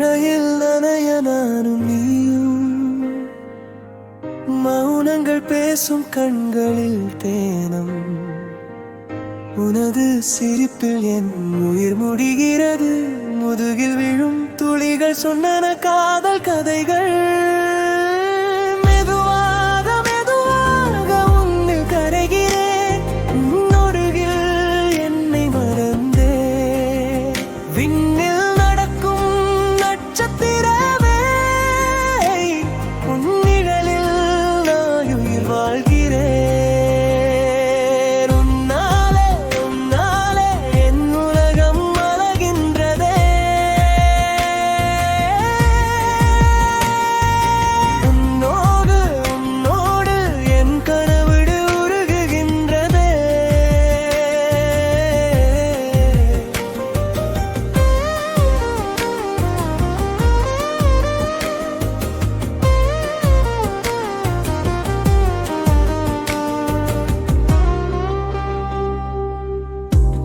மழையில் நனைய நானும் நீயும், மௌனங்கள் பேசும் கண்களில் தேனம். உனது சிரிப்பில் என் உயிர் முடிகிறது. முதுகில் விழும் துளிகள் சொன்னன காதல் கதைகள். மெதுவாக மெதுவாக உன்னில் கரைகிறேன். நொடுகில் என்னை மறந்தே விண்ணில் நடக்கும் நட்சத்திரமே. உன் நிழலில் நான் உயிர் வாழ்கிறேன். உன்னாலே உன்னாலே என் உலகம் மலர்கின்றதே. உன்னோடு உன்னோடு என் கனவிடு உருகுகின்றதே.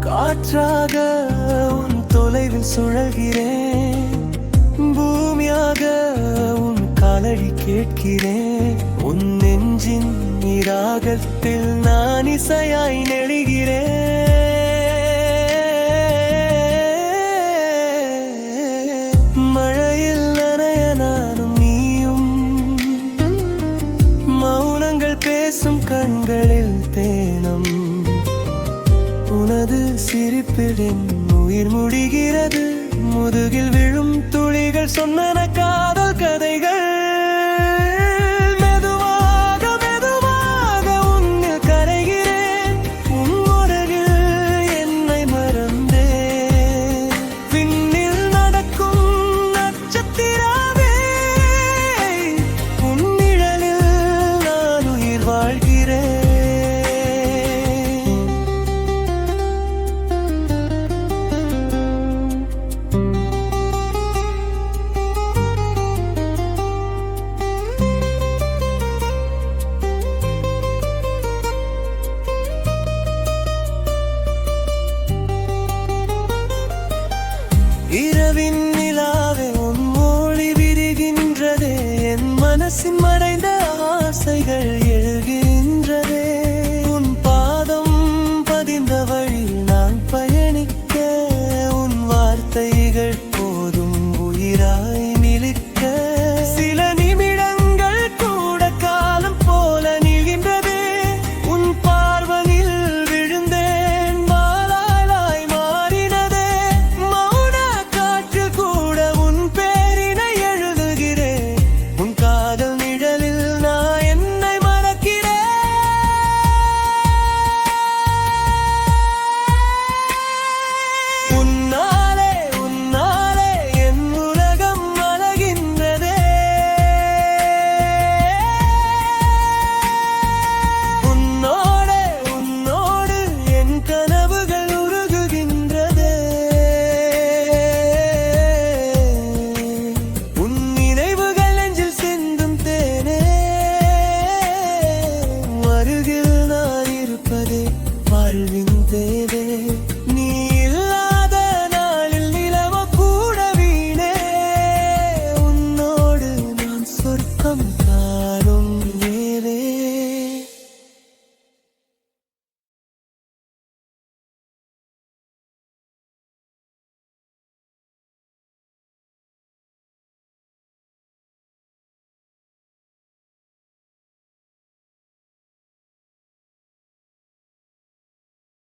காற்றாக உன் தொலைவில் சுழல்கிறேன். பூமியாக உன் காலடி கேட்கிறேன். உன் நெஞ்சின் நீராகத்தில் நான் இசையாய் நெளிகிறேன். மழையில் நனைய நானும் நீயும், மௌனங்கள் பேசும் கண்களில் தேனம். உனது சிரிப்பில் என் உயிர் முடிகிறது. முதுகில் விழும்